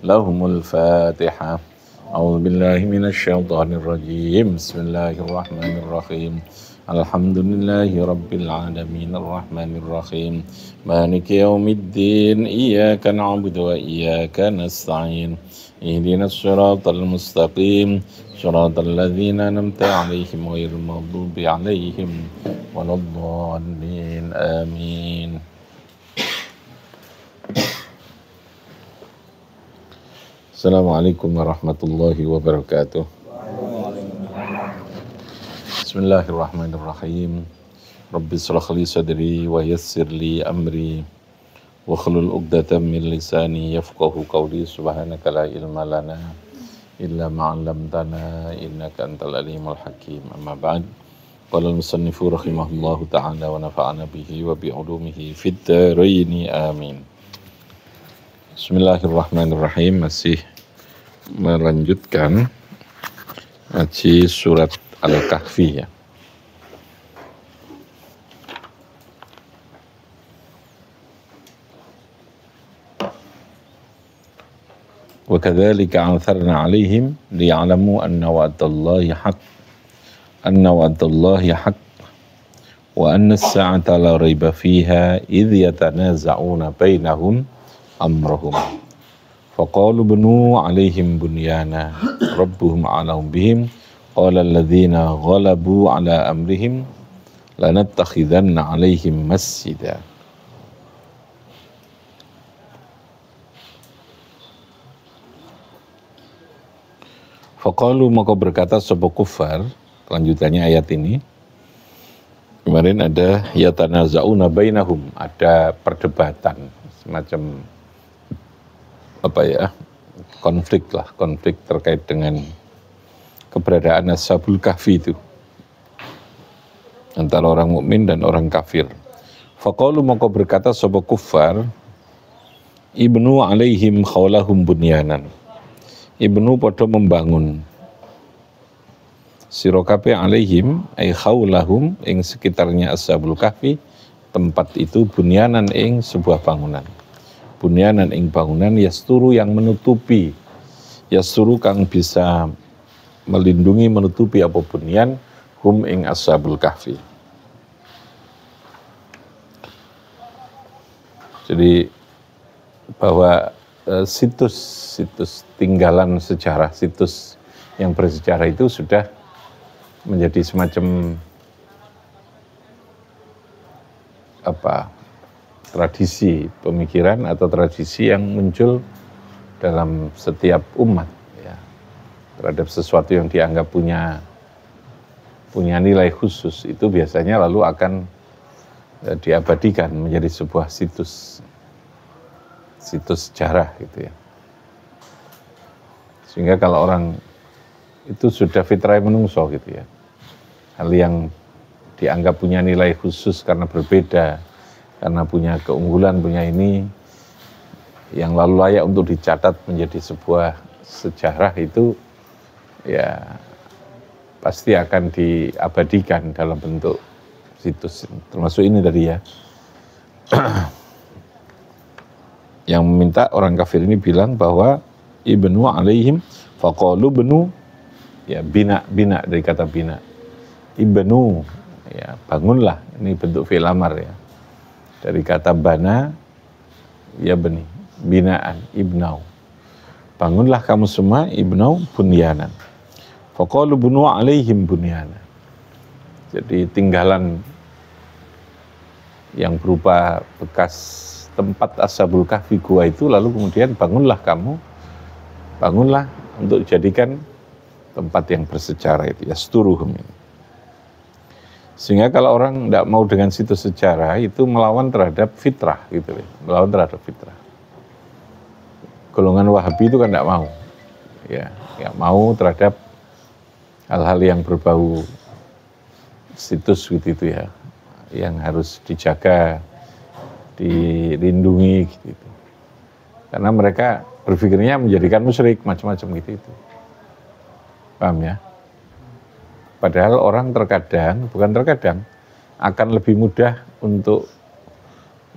Lahumul Fatihah. A'udzu billahi minasyaitonir rajim. Bismillahirrahmanirrahim. Alhamdulillahi rabbil alamin arrahmanir rahim. Maliki yaumiddin. Iyyaka na'budu wa iyyaka nasta'in. Ihdinas siratal mustaqim. Shiratal ladzina an'amta 'alaihim ghairil maghdubi 'alaihim waladdallin. Amin. Assalamualaikum warahmatullahi wabarakatuh. Bismillahirrahmanirrahim. Rabbi shrah li sadri wa yassir li amri wa hlul 'uqdatam min lisani yafqahu qawli. Subhanaka la ilma lana illa ma 'allamtana innaka antal alimul hakim. Amma ba'd. Qala al-musannifu rahimahullahu ta'ala wa nafa'ana bihi wa bi 'ulumihi fid dharain. Amin. Bismillahirrahmanirrahim. Masih melanjutkan ngaji surat Al-Kahfi ya. Wa kadzalika atharna 'alaihim liya'lamu anna wa'dallahi haqq wa anna as-sa'ata la raiba fiha idh yatanaza'una bainahum amrahum faqalu banu 'alaihim bunyana rabbuhum a'lamu bihim qala alladhina ghalabu 'ala amrihim lanattakhidanna 'alaihim masjida. Faqalu, maka berkata sapa kufar, kelanjutannya ayat ini. Kemarin ada yatanaza'una bainahum, ada perdebatan semacam konflik terkait dengan keberadaan Ashabul Kahfi itu antara orang mukmin dan orang kafir. Faqalu, maka berkata sapa kufar, ibnu 'alaihim khawlahum bunyanan. Ibnu padha membangun sira kabeh 'alaihim ay khawlahum ing sekitarnya Ashabul Kahfi, tempat itu bunyanan ing sebuah bangunan. Bunyanan ing bangunan yasturu yang menutupi, yasturu kang bisa melindungi menutupi apa bunyan hum ing Ashabul Kahfi. Jadi bahwa situs tinggalan sejarah, situs yang bersejarah itu sudah menjadi semacam tradisi pemikiran atau tradisi yang muncul dalam setiap umat ya, terhadap sesuatu yang dianggap punya nilai khusus, itu biasanya lalu akan diabadikan menjadi sebuah situs sejarah gitu ya. Sehingga kalau orang itu sudah fitrah menungso gitu ya, hal yang dianggap punya nilai khusus karena berbeda, karena punya keunggulan, punya ini yang lalu layak untuk dicatat menjadi sebuah sejarah, itu ya pasti akan diabadikan dalam bentuk situs. Termasuk ini tadi ya, yang meminta orang kafir ini bilang bahwa ibnu 'alaihim faqalu benu ya, bina dari kata bina, ibnu ya bangunlah, ini bentuk fi'il amar ya, dari kata bana ya beni, binaan, ibnau, bangunlah kamu semua, ibnau bunyanan. Faqalu bunu 'alaihim bunyana. Jadi tinggalan yang berupa bekas tempat Ashabul Kahfi, gua itu, lalu kemudian bangunlah untuk dijadikan tempat yang bersejarah itu, yasturuhum. Sehingga kalau orang tidak mau dengan situs sejarah, itu melawan terhadap fitrah gitu, melawan terhadap fitrah. Golongan Wahabi itu kan tidak mau, ya, nggak mau terhadap hal-hal yang berbau situs gitu itu ya, yang harus dijaga, dilindungi gitu. Karena mereka berpikirnya menjadikan musyrik macam-macam gitu itu. Paham ya? Padahal orang terkadang, bukan terkadang, akan lebih mudah untuk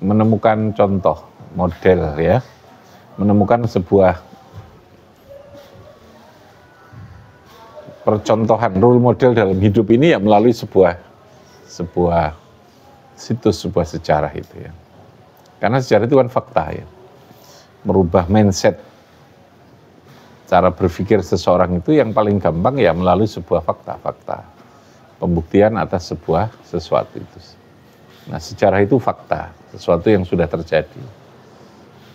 menemukan contoh, model ya, menemukan sebuah percontohan, role model dalam hidup ini ya melalui sebuah situs, sebuah sejarah itu ya. Karena sejarah itu kan fakta ya, merubah mindset, cara berpikir seseorang itu yang paling gampang ya melalui sebuah fakta, pembuktian atas sebuah sesuatu itu. Nah, sejarah itu fakta, sesuatu yang sudah terjadi.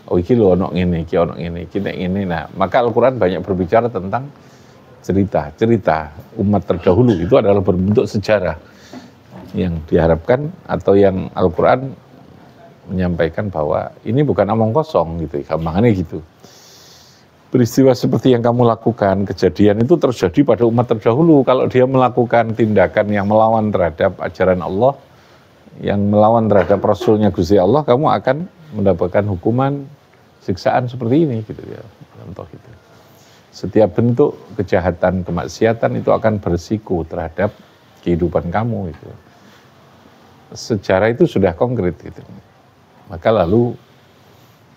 Oh, iki lho ono ngene, iki ono ngene, iki nek ngene. Nah, maka Al-Qur'an banyak berbicara tentang cerita umat terdahulu itu adalah berbentuk sejarah yang diharapkan atau yang Al-Qur'an menyampaikan bahwa ini bukan omong kosong gitu, gampangannya gitu. Peristiwa seperti yang kamu lakukan, kejadian itu terjadi pada umat terdahulu. Kalau dia melakukan tindakan yang melawan terhadap ajaran Allah, yang melawan terhadap Rasulnya Gusti Allah, kamu akan mendapatkan hukuman siksaan seperti ini gitu ya. Contoh itu. Setiap bentuk kejahatan, kemaksiatan itu akan berisiko terhadap kehidupan kamu itu. Sejarah itu sudah konkret gitu. Maka lalu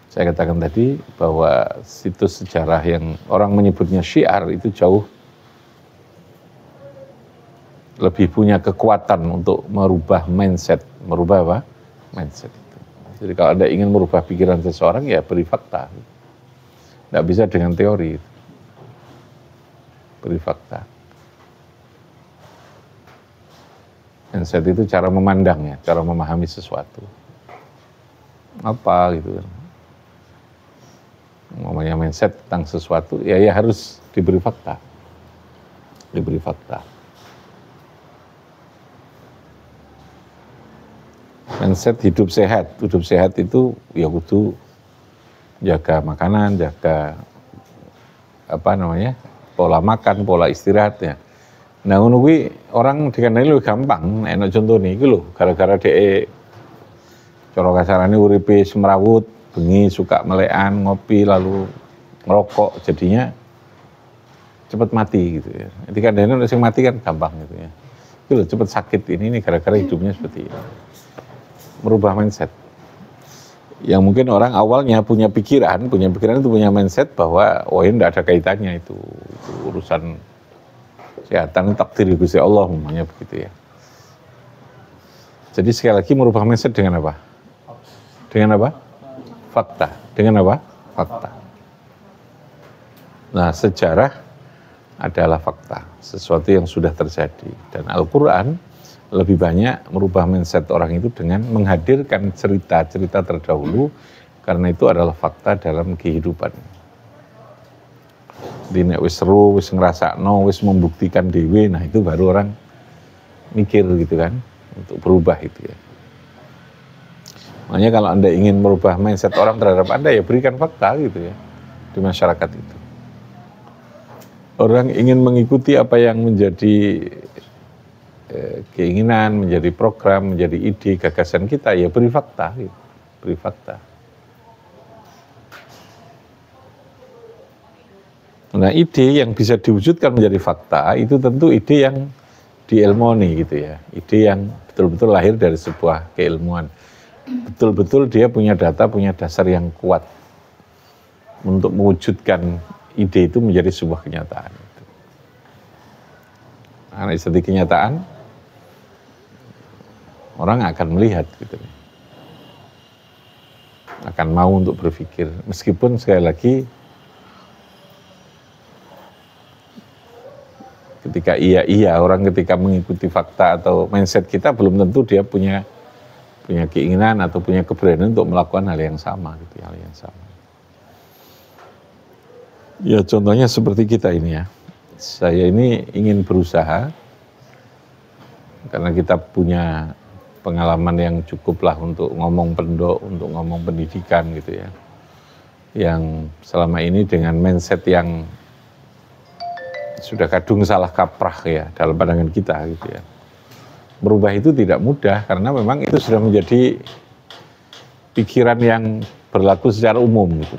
saya katakan tadi bahwa situs sejarah yang orang menyebutnya syiar itu jauh lebih punya kekuatan untuk merubah mindset. Merubah apa? Mindset itu. Jadi kalau Anda ingin merubah pikiran seseorang, ya beri fakta. Tidak bisa dengan teori. Beri fakta. Mindset itu cara memandangnya, cara memahami sesuatu. Apa gitu kan. Ngomongnya mindset tentang sesuatu, ya harus diberi fakta. Diberi fakta. Mindset hidup sehat itu ya kudu jaga makanan, jaga pola makan, pola istirahatnya. Nah ngono kuwi orang dikandani luwih gampang, enak contone iki lho, gara-gara dhek cara kasarane uripe semrawut, bengi suka melekan, ngopi lalu ngerokok, jadinya cepat mati gitu ya. Dikandani sing mati kan gampang gitu ya. Itu lho cepat sakit ini gara-gara hidupnya seperti ini. Merubah mindset. Yang mungkin orang awalnya punya pikiran itu punya mindset bahwa ini tidak ada kaitannya itu urusan kesehatan takdir Gusti Allah namanya begitu ya. Jadi sekali lagi merubah mindset dengan apa? Dengan apa? Fakta. Dengan apa? Fakta. Nah, sejarah adalah fakta, sesuatu yang sudah terjadi, dan Al-Qur'an lebih banyak merubah mindset orang itu dengan menghadirkan cerita-cerita terdahulu, karena itu adalah fakta dalam kehidupan. Di nek wis seru, wis ngrasakno, wis membuktikan dhewe, nah itu baru orang mikir gitu kan, untuk berubah itu ya. Makanya kalau Anda ingin merubah mindset orang terhadap Anda, ya berikan fakta gitu ya, di masyarakat itu. Orang ingin mengikuti apa yang menjadi keinginan, menjadi program, menjadi ide, gagasan kita, ya beri fakta, gitu. Beri fakta. Nah, ide yang bisa diwujudkan menjadi fakta itu tentu ide yang diilmoni gitu ya, ide yang betul-betul lahir dari sebuah keilmuan, betul-betul dia punya data, punya dasar yang kuat untuk mewujudkan ide itu menjadi sebuah kenyataan. Karena jadi kenyataan, orang akan melihat gitu, akan mau untuk berpikir, meskipun sekali lagi ketika orang ketika mengikuti fakta atau mindset kita belum tentu dia punya keinginan atau punya keberanian untuk melakukan hal yang sama gitu, hal yang sama. Ya contohnya seperti kita ini ya, saya ini ingin berusaha karena kita punya pengalaman yang cukup lah untuk ngomong pendok, untuk ngomong pendidikan gitu ya, yang selama ini dengan mindset yang sudah kadung salah kaprah ya dalam pandangan kita gitu ya. Merubah itu tidak mudah karena memang itu sudah menjadi pikiran yang berlaku secara umum gitu.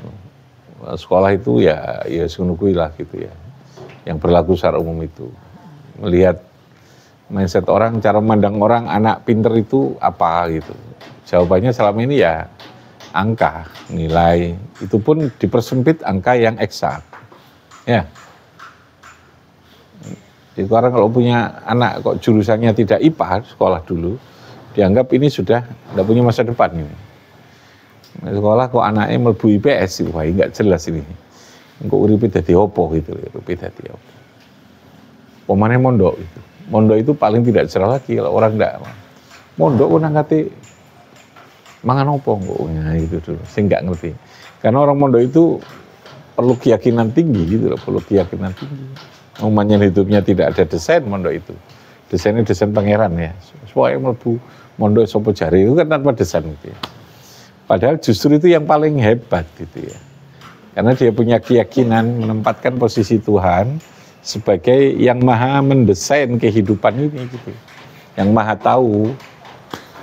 Sekolah itu ya sunukui lah gitu ya, yang berlaku secara umum itu. Melihat mindset orang, cara memandang orang, anak pinter itu apa gitu. Jawabannya selama ini ya angka, nilai, itu pun dipersempit angka yang eksak. Ya. Jadi orang kalau punya anak kok jurusannya tidak IPA, sekolah dulu, dianggap ini sudah tidak punya masa depan ini. Sekolah kok anaknya mlebu IPS, wah enggak jelas ini. Kok uripe dadi opo gitu, uripe dadi opo. Pemane mondok itu. Mondok itu paling tidak cerah lagi kalau orang enggak. Mondok kok nang kate mangan opo kok gitu dulu. Sing enggak ngerti. Karena orang mondok itu perlu keyakinan tinggi gitu loh, perlu keyakinan tinggi. Umumnya hidupnya tidak ada desain mondok itu. Desainnya desain pangeran ya. Supaya mlebu mondok sapa jari itu kan tanpa desain gitu ya. Padahal justru itu yang paling hebat gitu ya. Karena dia punya keyakinan menempatkan posisi Tuhan sebagai yang maha mendesain kehidupan ini gitu. Yang maha tahu,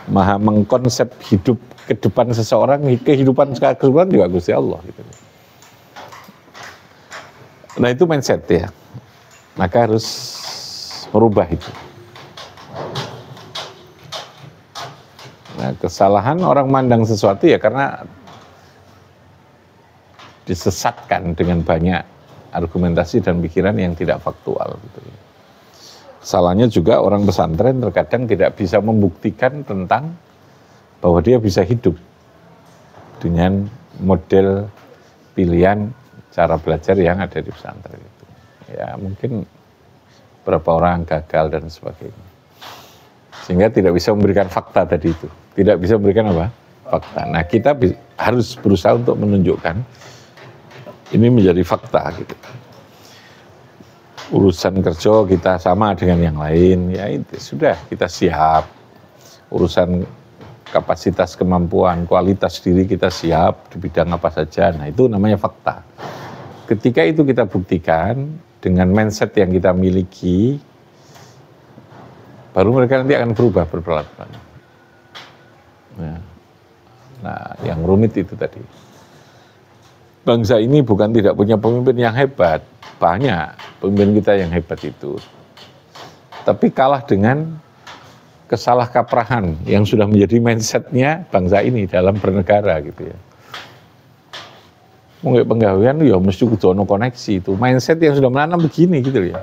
maha mengkonsep hidup ke depan seseorang, kehidupan juga Gusti Allah gitu. Nah itu mindset ya. Maka harus merubah itu. Nah, kesalahan orang mandang sesuatu ya karena disesatkan dengan banyak argumentasi dan pikiran yang tidak faktual. Gitu. Salahnya juga orang pesantren terkadang tidak bisa membuktikan tentang bahwa dia bisa hidup dengan model pilihan cara belajar yang ada di pesantren itu. Ya mungkin beberapa orang gagal dan sebagainya. Sehingga tidak bisa memberikan fakta tadi itu. Tidak bisa memberikan apa? Fakta. Nah kita harus berusaha untuk menunjukkan ini menjadi fakta gitu. Urusan kerja kita sama dengan yang lain, ya itu sudah kita siap. Urusan kapasitas kemampuan, kualitas diri kita siap di bidang apa saja. Nah itu namanya fakta. Ketika itu kita buktikan dengan mindset yang kita miliki, baru mereka nanti akan berubah berpelan-pelan. Nah, yang rumit itu tadi. Bangsa ini bukan tidak punya pemimpin yang hebat, banyak pemimpin kita yang hebat itu. Tapi kalah dengan kesalahkaprahan yang sudah menjadi mindsetnya bangsa ini dalam bernegara gitu ya. Mungkin penggawean ya mesti kudu ono koneksi itu. Mindset yang sudah menanam begini gitu ya.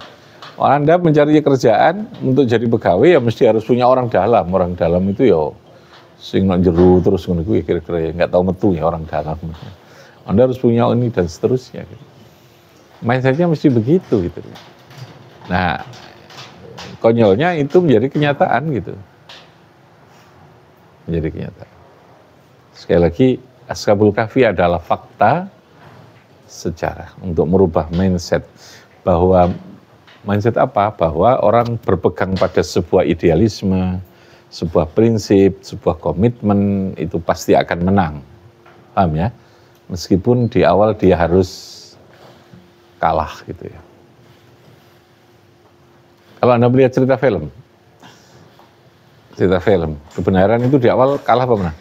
Anda mencari kerjaan untuk jadi pegawai ya mesti harus punya orang dalam. Orang dalam itu ya sing nak jeru terus ngono kuwi kira-kira ya enggak tahu metu ya orang dalam. Anda harus punya ini dan seterusnya gitu. Mindsetnya mesti begitu gitu. Nah, konyolnya itu menjadi kenyataan gitu. Menjadi kenyataan. Sekali lagi, Ashabul Kahfi adalah fakta sejarah untuk merubah mindset. Bahwa mindset apa? Bahwa orang berpegang pada sebuah idealisme, sebuah prinsip, sebuah komitmen itu pasti akan menang. Paham ya? Meskipun di awal dia harus kalah gitu ya. Kalau Anda melihat cerita film, kebenaran itu di awal kalah apa menang?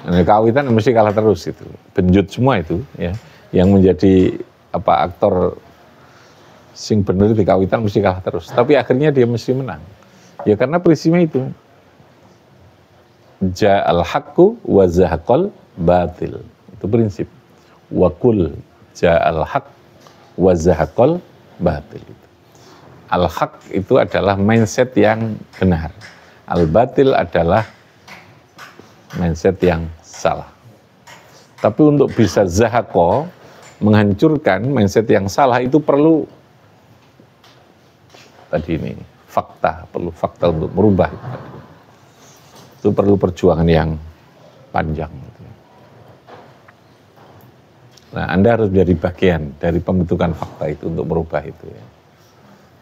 Nah, kawitan mesti kalah terus itu, benjut semua itu ya, yang menjadi apa aktor sing bener di kawitan mesti kalah terus, tapi akhirnya dia mesti menang. Ya karena prinsipnya itu, ja'al haqqu wa zahaqal batil, itu prinsip. Wa qul ja'al haqq wa zahaqal batil. Al-haq itu adalah mindset yang benar. Al-batil adalah mindset yang salah. Tapi untuk bisa zahaqo, menghancurkan mindset yang salah itu perlu tadi ini fakta, perlu fakta untuk merubah. Itu perlu perjuangan yang panjang. Nah, Anda harus menjadi bagian dari pembentukan fakta itu untuk merubah itu ya.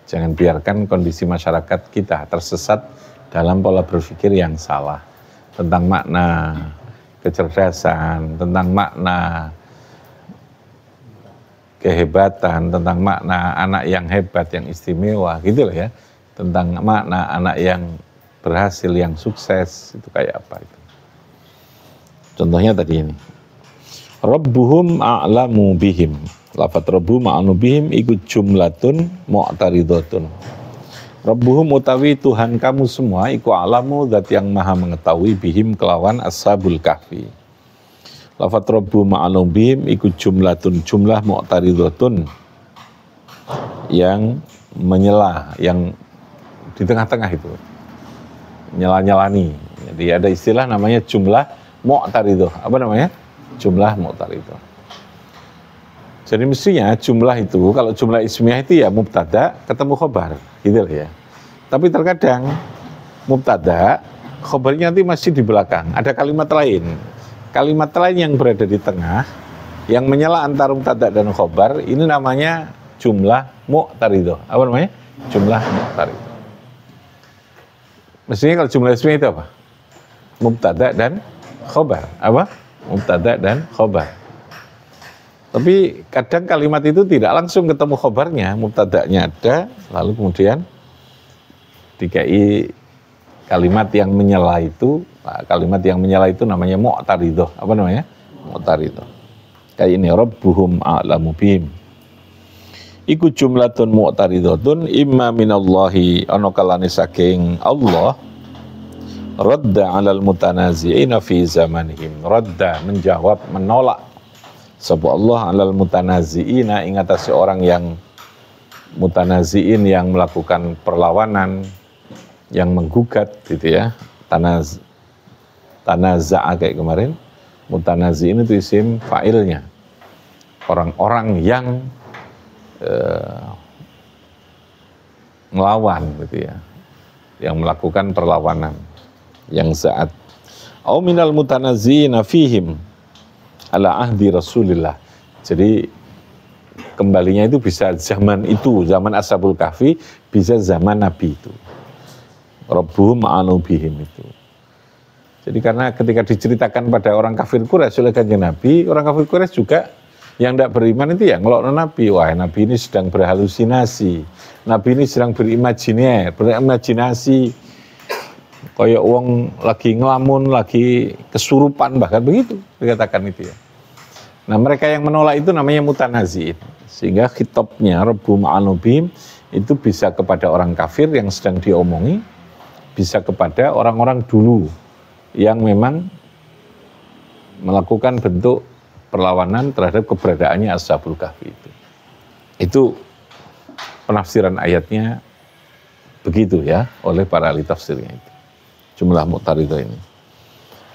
Jangan biarkan kondisi masyarakat kita tersesat dalam pola berpikir yang salah tentang makna kecerdasan, tentang makna kehebatan, tentang makna anak yang hebat, yang istimewa, gitu loh ya. Tentang makna anak yang berhasil, yang sukses, itu kayak apa itu. Contohnya tadi ini. Rabbuhum a'lamu bihim. Lafat Rabbuhum a'lamu bihim ikut jumlatun mu'taridatun. Rabbuhum utawi Tuhan kamu semua iku alamu zat yang maha mengetahui bihim kelawan ashabul kahfi. Lafat Rabbu ma'alum bihim iku jumlatun jumlah mu'taridhatun yang menyela, yang di tengah-tengah itu nyela-nyelani. Jadi ada istilah namanya jumlah mu'taridhah. Apa namanya? Jumlah mu'taridhah. Jadi mestinya jumlah itu, kalau jumlah ismiyah itu ya mubtada ketemu khobar, gitu ya. Tapi terkadang mubtada, khobarnya nanti masih di belakang, ada kalimat lain. Kalimat lain yang berada di tengah, yang menyela antara mubtada dan khobar, ini namanya jumlah mu'taridhah. Apa namanya? Jumlah mu'taridhah. Mestinya kalau jumlah ismiyah itu apa? Mubtada dan khobar. Apa? Mubtada dan khobar. Tapi kadang kalimat itu tidak langsung ketemu khobarnya, mubtada'nya ada, lalu kemudian dikai kalimat yang menyela itu, kalimat yang menyela itu namanya mu'taridhah. Apa namanya? Mu'taridhah. Kayak ini, Rabbuhum a'lamu bihim. Iku jumlatun mu'taridhatun imma minallahi ana kalane saking Allah, radda 'alal mutanazi'ina fi zamanihim. Radda menjawab, menolak sapa Allah 'alal mutanazi'ina ing atase orang yang mutanazi'in, yang melakukan perlawanan, yang menggugat gitu ya. Tanaza'a kayak kemarin. Mutanazi'in itu isim fa'ilnya. Orang-orang yang melawan gitu ya. Yang melakukan perlawanan, yang saat au minal mutanazi'ina fihim ala ahdi Rasulillah. Jadi kembalinya itu bisa zaman itu, zaman Ashabul Kahfi, bisa zaman Nabi itu. Rabbuhum a'lamu bihim itu. Jadi karena ketika diceritakan pada orang kafir Quraisy oleh Kanjeng Nabi, orang kafir Quraisy juga yang tidak beriman itu ya ngelokno Nabi. Wah, Nabi ini sedang berhalusinasi. Nabi ini sedang berimajinasi. Kayak wong lagi ngelamun, lagi kesurupan, bahkan begitu dikatakan itu ya. Nah, mereka yang menolak itu namanya mutanazi'in. Sehingga khitabnya Rabbuhum a'lamu bihim itu bisa kepada orang kafir yang sedang diomongi, bisa kepada orang-orang dulu yang memang melakukan bentuk perlawanan terhadap keberadaannya Ashabul Kahfi itu. Itu penafsiran ayatnya begitu ya oleh para ahli tafsirnya itu. Jumlah mu'taridhah ini.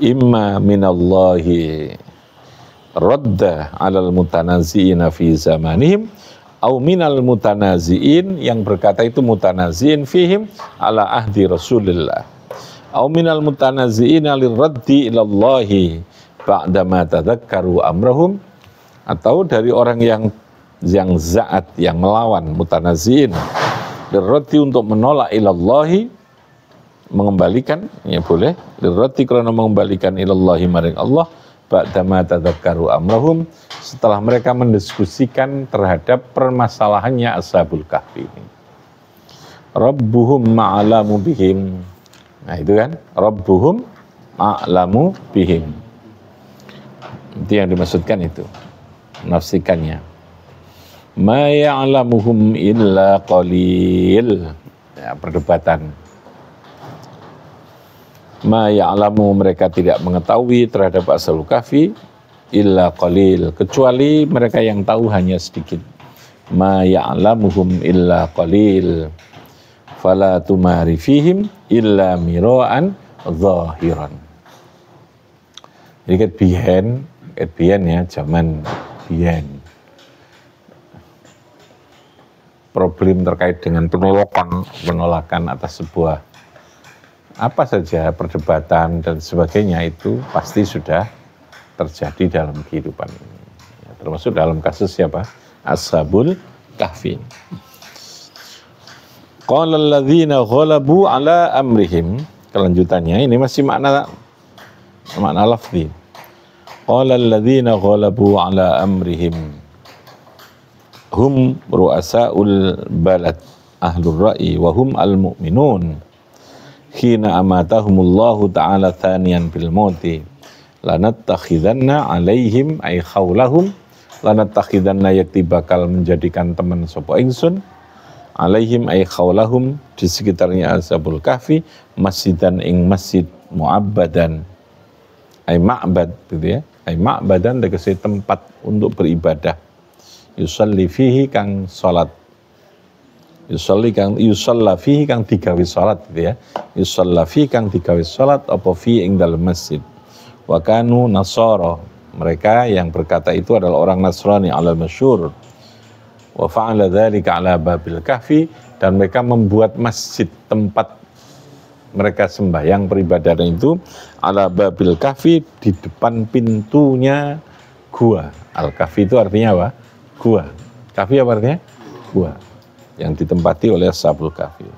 Imma minallahi radda 'alal mutanazi'ina fi zamanihim au minal mutanazi'in, yang berkata itu mutanazi'in fihim ala ahdi Rasulillah. Au minal mutanazi'ina lirraddi ilallahi ba'dama tadzakkaru amrahum, atau dari orang yang za'at, yang melawan, mutanazi'in lirraddi, untuk menolak ilallahi, mengembalikan, ya boleh, lirraddi karena mengembalikan ilallahi maring Allah, ba'dama tadzakkaru amrahum, setelah mereka mendiskusikan terhadap permasalahannya Ashabul Kahfi ini. Rabbuhum ma'alamu bihim. Nah itu kan, Rabbuhum ma'alamu bihim. Itu yang dimaksudkan itu, menafsirkannya. Ma ya'lamuhum illa qalil. Ya, perdebatan. Ma ya'lamu, mereka tidak mengetahui terhadap Ashabul Kahfi illa qalil, kecuali mereka yang tahu hanya sedikit. Ma ya'lamuhum illa qalil fala tumari fihim illa mira'an zahiran. Jadi ket biyen ya, zaman biyen, problem terkait dengan penolakan atas sebuah apa saja, perdebatan dan sebagainya, itu pasti sudah terjadi dalam kehidupan ini. Ya, termasuk dalam kasus siapa? Ashabul Kahfi. Qala alladzina ghalabu ala amrihim. Kelanjutannya ini masih makna lafzi. Qala alladzina ghalabu ala amrihim hum ru'asaul balad ahlur ra'i wa hum al-mu'minun khina amatahumullahu ta'ala thaniyan bil mauti lanattakhidanna alaihim ay khawlahum lanattakhidanna, yakti bakal menjadikan teman sapa ingsun alaihim ay khawlahum, di sekitarnya Ashabul Kahfi, masjidan ing masjid, mu'abbadan ay ma'bad gitu ya, ay ma'badan tegese tempat untuk beribadah, yusalli fihi kang salat, yusalla fihi kang digawe salat gitu ya, yusalla fihi kang digawe salat apa fi ing dalem masjid. Wa kanu nasara, mereka yang berkata itu adalah orang Nasrani alal masyhur. Wa fa'ala dzalika ala babil kahfi, dan mereka membuat masjid tempat mereka sembahyang peribadahan itu ala babil kahfi, di depan pintunya gua. Al kahfi itu artinya apa? Gua. Kahfi apa artinya? Gua. Yang ditempati oleh Ashabul Kahfi.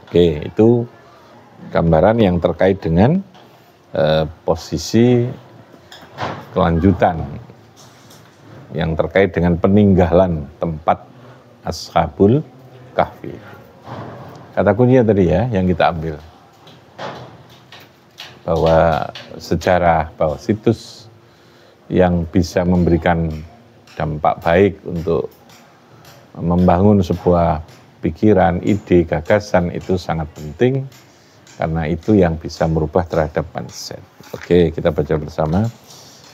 Oke, itu gambaran yang terkait dengan posisi kelanjutan yang terkait dengan peninggalan tempat Ashabul Kahfi. Kata kuncinya tadi ya yang kita ambil, bahwa sejarah, bahwa situs yang bisa memberikan dampak baik untuk membangun sebuah pikiran, ide, gagasan itu sangat penting, karena itu yang bisa merubah terhadap mindset. Oke, kita baca bersama.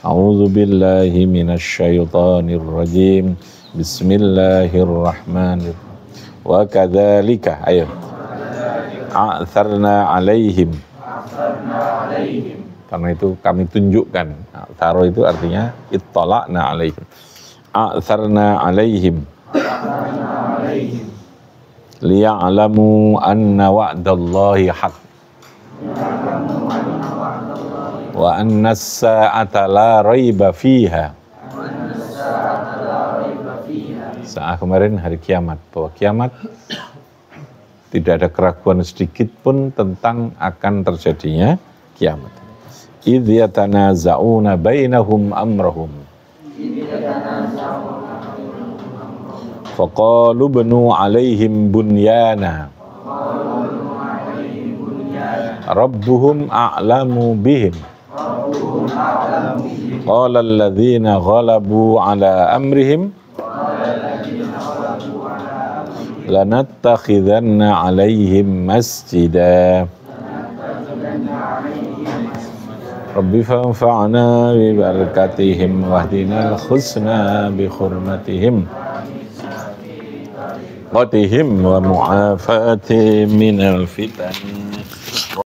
A'udzubillahi minasyaitonirrajim. Bismillahirrahmanirrahim. Wa kadzalika, ayo. A'tsarna 'alaihim. Karena itu kami tunjukkan. Taro itu artinya ittala'na 'alaihim. A'tsarna 'alaihim. Liya'lamu anna wa'dallahi haqq. Wa anna as-sa'ata la raiba fiha. Saat kemarin hari kiamat, bahwa kiamat tidak ada keraguan sedikit pun tentang akan terjadinya kiamat. Idh yatanaza'una bainahum amrahum. Faqalu banu alaihim bunyana. Rabbuhum a'lamu bihim. Qala alladhina ghalabu ala amrihim lanattakhidanna alaihim masjida. Rabbi fanfa'na bi barakatihim wahdina al-husna bi hurmatihim qatihim wa mu'afatihim minal fitan.